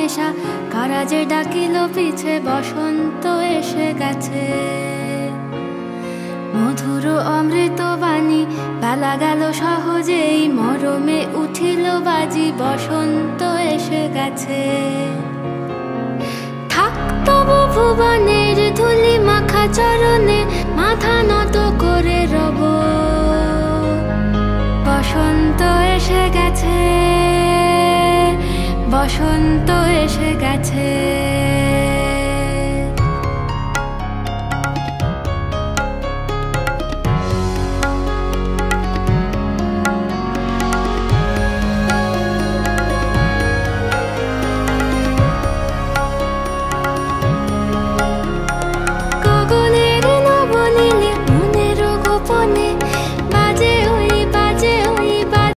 নেশা, কারা যে ডাকিল পিছে, বসন্ত এসে গেছে। মধুর অমৃত বাণী, বেলা গেল সহজেই, মরমে উঠিল বাজি, বসন্ত এসে গেছে। থাক তবু ভুবনের ধুলি মাখা চরণে, মাথা নত করে রব। বসন্ত এসে গেছে, বসন্ত এসে গেছে।